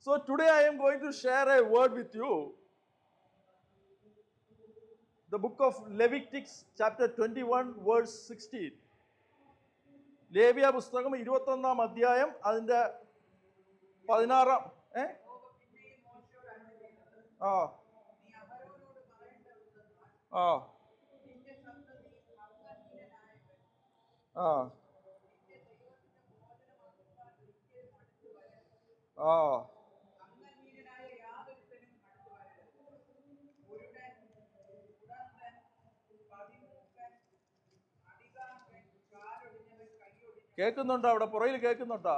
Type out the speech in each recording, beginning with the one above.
So today I am going to share a word with you. The book of Leviticus chapter 21 verse 16. ലേവ്യ പുസ്തകം 21-ാം അധ്യായം അതിന്റെ 16-ാം ആ ആ ആ ആ കേൾക്കുന്നുണ്ടോ? അവിടെ പുറകിൽ കേൾക്കുന്നുണ്ടോ?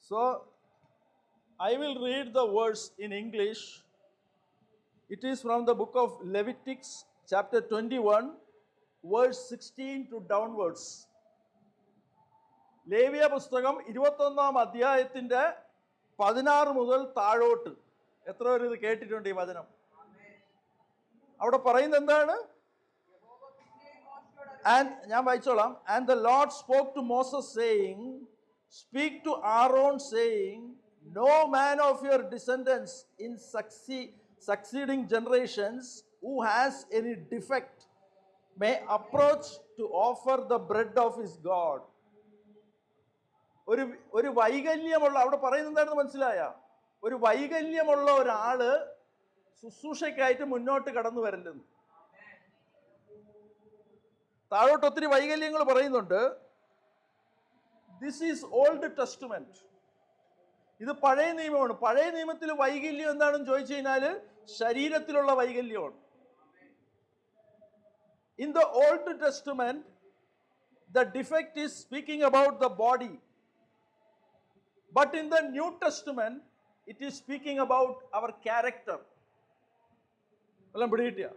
So I will read the verse in English. It is from the book of Leviticus chapter 21 verse 16 to downwards. ലേവ്യ പുസ്തകം 21-ാം അധ്യായത്തിന്റെ 16 മുതൽ താഴോട്ട്. എത്ര പേര് ഇത് കേട്ടിട്ടുണ്ട് ഈ വചനം? അവിടെ പറയുന്നത് എന്താണ്? ഞാൻ വായിച്ചോളാം. And the Lord spoke to Moses saying, speak to Aaron saying, no man of your descendants in succeeding generations who has any defect may approach to offer the bread of his God. ഒരു വൈകല്യമുള്ള, അവിടെ പറയുന്നത് എന്താണെന്ന് മനസ്സിലായ? ഒരു വൈകല്യമുള്ള ഒരാള് ശുശ്രൂഷയ്ക്കായിട്ട് മുന്നോട്ട് കടന്നു വരല്ലെന്ന്. താഴോട്ട് ഒത്തിരി വൈകല്യങ്ങൾ പറയുന്നുണ്ട്. This is old testament. ഇത് പഴയ നിയമമാണ്. പഴയ നിയമത്തിൽ വൈകല്യം എന്താണെന്ന് ചോദിച്ചു കഴിഞ്ഞാൽ ശരീരത്തിലുള്ള വൈകല്യമാണ്. In the old testament the defect is speaking about the body, but in the New Testament it is speaking about our character. എല്ലാം പിടികിട്ടിയ?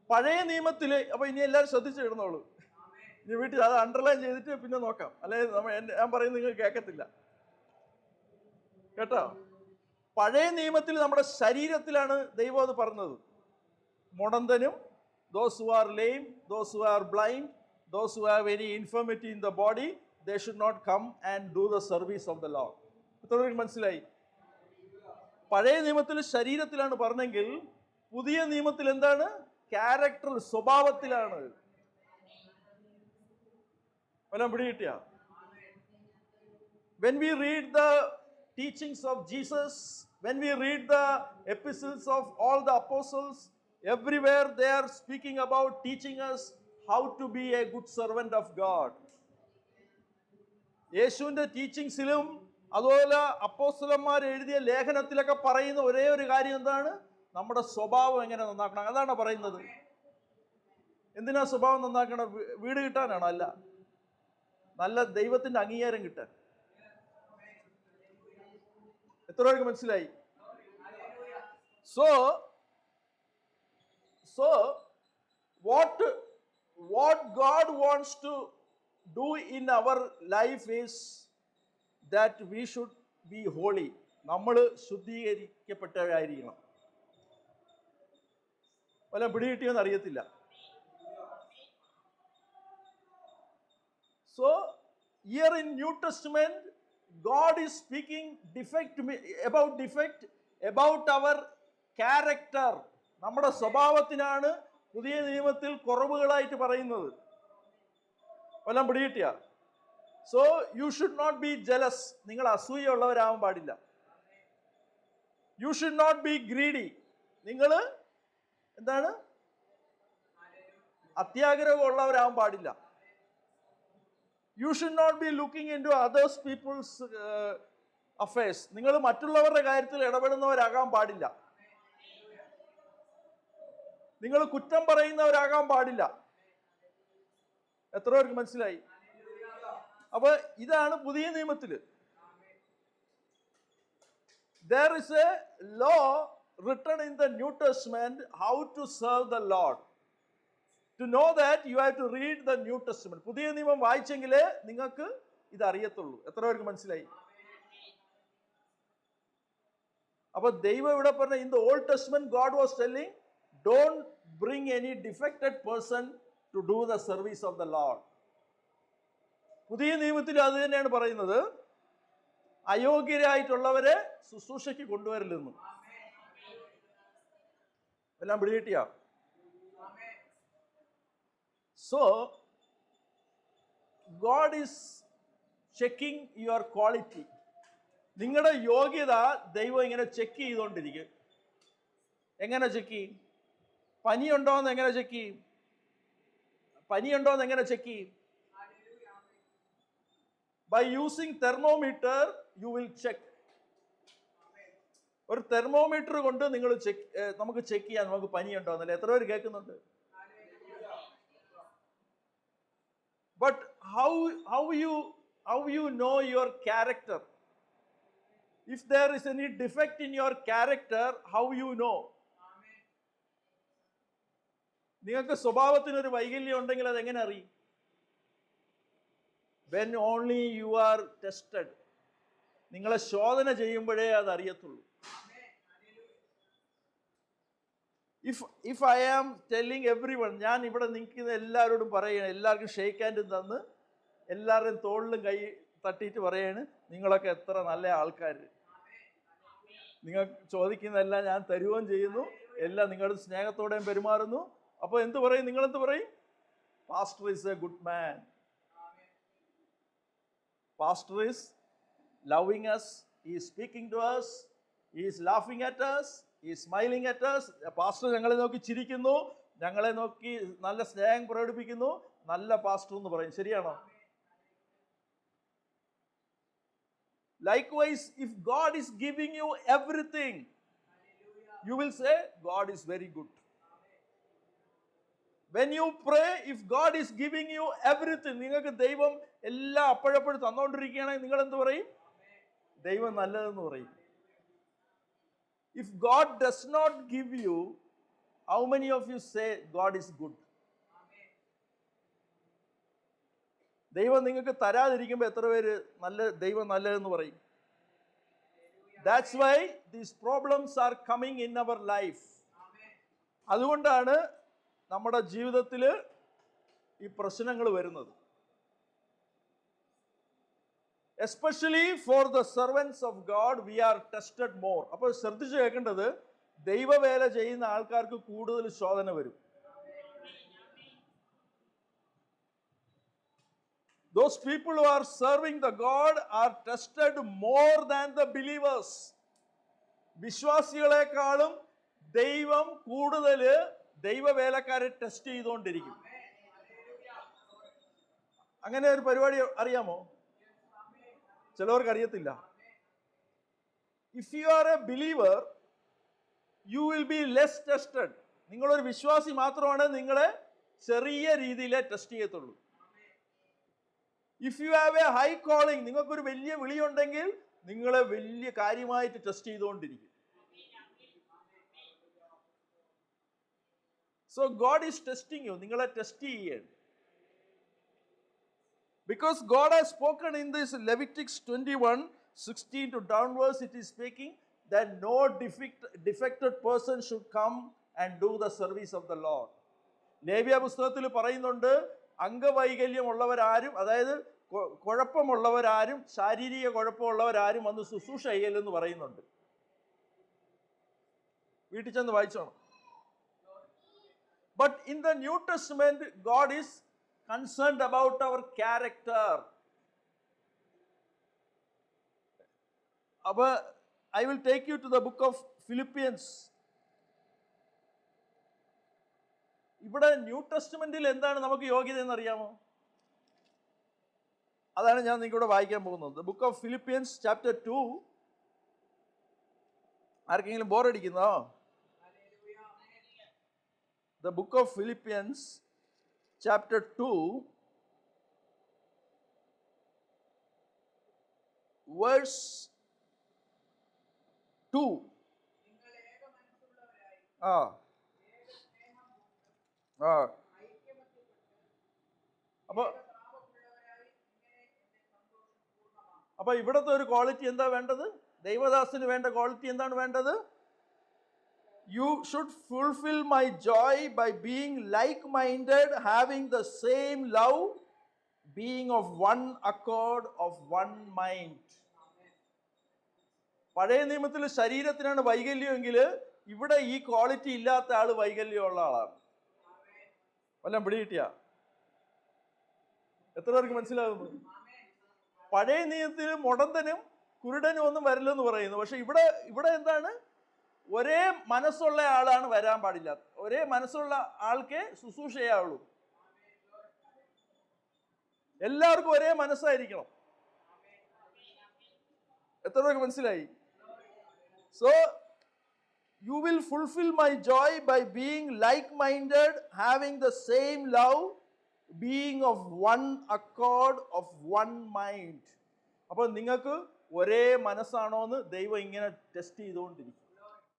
പഴയ നിയമത്തിൽ, അപ്പൊ ഇനി എല്ലാവരും ശ്രദ്ധിച്ചിരുന്നോളൂ. ഇനി വീട്ടിൽ അത് അണ്ടർലൈൻ ചെയ്തിട്ട് പിന്നെ നോക്കാം, അല്ലെങ്കിൽ ഞാൻ പറയുന്നത് നിങ്ങൾ കേൾക്കത്തില്ല കേട്ടോ. പഴയ നിയമത്തിൽ നമ്മുടെ ശരീരത്തിലാണ് ദൈവം അത് പറഞ്ഞത്. മുടന്തനും, those who are lame, those who are blind, those who have any infirmity in the body, they should not come and do the service of the Lord. എത്രപേർക്ക് മനസ്സിലായി? പഴയ നിയമത്തിൽ ശരീരത്തിലാണ് പറഞ്ഞെങ്കിൽ പുതിയ നിയമത്തിൽ എന്താണ്? ക്യാരക്ടർ, സ്വഭാവത്തിലാണ്. വല്ലതും പിടികിട്ടിയ? When we read the teachings of Jesus, when we read the epistles of all the apostles, everywhere they are speaking about teaching us how to be a good servant of God. യേശുവിന്റെ ടീച്ചിങ്സിലും അതുപോലെ അപ്പോസ്തലന്മാർ എഴുതിയ ലേഖനത്തിലൊക്കെ പറയുന്ന ഒരേ ഒരു കാര്യം എന്താണ്? നമ്മുടെ സ്വഭാവം എങ്ങനെ നന്നാക്കണം. അതാണ് പറയുന്നത്. എന്തിനാ സ്വഭാവം നന്നാക്കണം? വീട് കിട്ടാനാണോ? അല്ല, നല്ല ദൈവത്തിന്റെ അംഗീകാരം കിട്ടാൻ. എത്ര പേർക്ക് മനസ്സിലായി? So what God wants to do in our life is that we should be holy. നമ്മൾ ശുദ്ധീകരിക്കപ്പെട്ടവരായിരിക്കണം. വല്ല പിടികിട്ടിയോന്ന് അറിയത്തില്ല. So here in New Testament God is speaking about our character. നമ്മുടെ സ്വഭാവത്തിനാണ് പുതിയ നിയമത്തിൽ കുറവുകളായിട്ട് പറയുന്നത്. വല്ലതും പിടികിട്ടിയ? So you should not be jealous. നിങ്ങൾ അസൂയുള്ളവരാവാൻ പാടില്ല. You should not be greedy. നിങ്ങൾ എന്താണ്? അത്യാഗ്രഹമുള്ളവരാവാൻ പാടില്ല. You should not be looking into others people's affairs. നിങ്ങൾ മറ്റുള്ളവരുടെ കാര്യത്തിൽ ഇടപെടുന്നവരാകാൻ പാടില്ല. നിങ്ങൾ കുറ്റം പറയുന്നവരാകാൻ പാടില്ല. എത്ര പേർക്ക് മനസ്സിലായി? അപ്പൊ ഇതാണ് പുതിയ നിയമത്തില്. There is a law written in the New Testament how to serve the Lord. To know that you have to read the New Testament. പുതിയ നിയമം വായിച്ചെങ്കിലേ നിങ്ങൾക്ക് ഇത് അറിയത്തുള്ളൂ. എത്ര പേർക്ക് മനസ്സിലായി? അപ്പൊ ദൈവം ഇവിടെ പറഞ്ഞ in the old Testament God was telling don't bring any defected person to do the service of the Lord. പുതിയ നിയമത്തിൽ അത് തന്നെയാണ് പറയുന്നത്, അയോഗ്യരായിട്ടുള്ളവരെ ശുശ്രൂഷയ്ക്ക് കൊണ്ടുവരില്ലെന്ന്. എല്ലാം പിടികിട്ടിയ? So God is checking your quality. നിങ്ങളുടെ യോഗ്യത ദൈവം ഇങ്ങനെ ചെക്ക് ചെയ്തുകൊണ്ടിരിക്കും. എങ്ങനെ ചെക്ക് ചെയ്യും? പനിയുണ്ടോയെന്ന് എങ്ങനെ ചെക്ക് ചെയ്യും? പനിയുണ്ടോയെന്ന് എങ്ങനെ ചെക്ക് ചെയ്യും? By using thermometer you will check. ഒരു തെർമോമീറ്റർ കൊണ്ട് നിങ്ങൾ നമുക്ക് ചെക്ക് ചെയ്യാം നമുക്ക് പനിയുണ്ടോ എന്നല്ലേ. എത്ര പേര് കേൾക്കുന്നുണ്ട്? But how you know your character? If there is any defect in your character, how you know? നിങ്ങൾക്ക് സ്വഭാവത്തിനൊരു വൈകല്യം ഉണ്ടെങ്കിൽ അത് എങ്ങനെ അറിയും? When only you are tested. നിങ്ങളെ ശോധന ചെയ്യുമ്പോഴേ അത് അറിയത്തുള്ളൂ. If I am telling everyone, ഞാൻ ഇവിടെ നിൽക്കുന്ന എല്ലാവരോടും പറയുകയാണ്, എല്ലാവർക്കും ഷെയ്ക്ക് ഹാൻഡും തന്ന് എല്ലാവരുടെയും തോളിലും കൈ തട്ടിയിട്ട് പറയാണ്, നിങ്ങളൊക്കെ എത്ര നല്ല ആൾക്കാർ, നിങ്ങൾ ചോദിക്കുന്നതെല്ലാം ഞാൻ തരുകയും ചെയ്യുന്നു, എല്ലാം നിങ്ങളുടെ സ്നേഹത്തോടെയും പെരുമാറുന്നു. അപ്പോൾ എന്ത് പറയും? നിങ്ങളെന്ത് പറയും? Pastor is A good man. Pastor is loving us, he is speaking to us, he is laughing at us, he is smiling at us. Pastor ഞങ്ങളെ നോക്കി ചിരിക്കുന്നു, ഞങ്ങളെ നോക്കി നല്ല സ്നേഹം പ്രകടിപ്പിക്കുന്നു, നല്ല പാസ്റ്റർ എന്ന് പറയും. ശരിയാണോ? Likewise, if God is giving you everything, you will say God is very good. When you pray, if God is giving you everything, നിങ്ങൾക്ക് ദൈവം എല്ലാം അപ്പോഴപ്പോഴും തന്നുകൊണ്ടിരിക്കുകയാണെങ്കിൽ നിങ്ങൾ എന്ത് പറയും? ദൈവം നല്ലതെന്ന് പറയും. If God does not give you, how many of you say God is good? ദൈവം നിങ്ങൾക്ക് തരാതിരിക്കുമ്പോൾ എത്ര പേര് ദൈവം നല്ലതെന്ന് പറയും? That's why these problems are coming in our life. അതുകൊണ്ടാണ് നമ്മുടെ ജീവിതത്തിൽ ഈ പ്രശ്നങ്ങൾ വരുന്നത്. Especially for the servants of God, we are tested more. അപ്പോൾ ശ്രദ്ധിച്ച് കേൾക്കേണ്ടത്, ദൈവവേല ചെയ്യുന്ന ആൾക്കാർക്ക് കൂടുതൽ ശോധന വരും. Those people who are serving the God are tested more than the believers. വിശ്വാസികളെക്കാളും ദൈവം കൂടുതൽ ദൈവവേലക്കാരെ ടെസ്റ്റ് ചെയ്തുകൊണ്ടിരിക്കും. അങ്ങനെ ഒരു പരിപാടി അറിയാമോ? ചിലവർക്ക് അറിയത്തില്ല. If you are a believer, you will be less tested. നിങ്ങളൊരു വിശ്വാസി മാത്രമാണ് നിങ്ങളെ ചെറിയ രീതിയിലെ ടെസ്റ്റ് ചെയ്യത്തുള്ളൂ. If you have a high calling, നിങ്ങൾക്കൊരു വലിയ വിളിയുണ്ടെങ്കിൽ നിങ്ങളെ വലിയ കാര്യമായിട്ട് ടെസ്റ്റ് ചെയ്തുകൊണ്ടിരിക്കും. So God is testing you. നിങ്ങളെ ടെസ്റ്റ് ചെയ്യാണ്. Because God has spoken in this Leviticus 21:16 to downwards, it is speaking that no defected person should come and do the service of the Lord. ലേവ്യ പുസ്തകത്തിൽ പറയുന്നുണ്ട്, അംഗവൈകല്യമുള്ളവരാരും, അതായത് കുഴപ്പമുള്ളവരാരും, ശാരീരിക കുഴപ്പമുള്ളവരാരും വന്ന് ശുശ്രൂഷ ചെയ്യലെന്ന് പറയുന്നുണ്ട്. വീട്ടിൽ ചെന്ന് വായിച്ചോണം. But in the New Testament, God is concerned about our character. I will take you to the book of Philippians. ഇവിടെ ന്യൂ ടെസ്റ്റ്മെന്റിൽ എന്താണ് നമുക്ക് യോഗ്യത എന്നറിയാമോ? അതാണ് ഞാൻ നിങ്ങൾക്കൂടെ വായിക്കാൻ പോകുന്നത്. The book of Philippians chapter 2. ആർക്കെങ്കിലും ബോറടിക്കുന്നോ? The book of Philippians chapter 2 verse 2. അപ്പൊ ഇവിടത്തെ ഒരു ക്വാളിറ്റി എന്താ വേണ്ടത്? ദൈവദാസന് വേണ്ട ക്വാളിറ്റി എന്താണ് വേണ്ടത്? You should fulfill my joy by being like-minded, having the same love, being of one accord, of one mind. പഴയ നിയമത്തിൽ ശരീരത്തിനാണ് വൈകല്യമെങ്കിൽ ഇവിടെ ഈ ക്വാളിറ്റി ഇല്ലാത്ത ആള് വൈകല്യമുള്ള ആളാണ്. വല്ലതും പിടികിട്ടിയ? എത്ര പേർക്ക് മനസ്സിലാകുന്നു? പഴയ നിയമത്തിൽ മുടന്തനും കുരുടനും ഒന്നും വരില്ലെന്ന് പറയുന്നു. പക്ഷെ ഇവിടെ എന്താണ്? ഒരേ മനസ്സുള്ള ആളാണ് വരാൻ പാടില്ലാത്ത. ഒരേ മനസ്സുള്ള ആൾക്കേ ശുശ്രൂഷ ചെയ്യാവുള്ളൂ. എല്ലാവർക്കും ഒരേ മനസ്സായിരിക്കണം. എത്ര പേർക്ക് മനസ്സിലായി? So you will fulfill my joy by being like-minded, having the same love, being of one accord, of one mind. അപ്പോൾ നിങ്ങൾക്ക് ഒരേ മനസ്സാണോ എന്ന് ദൈവം ഇങ്ങനെ ടെസ്റ്റ് ചെയ്തുകൊണ്ടിരിക്കും.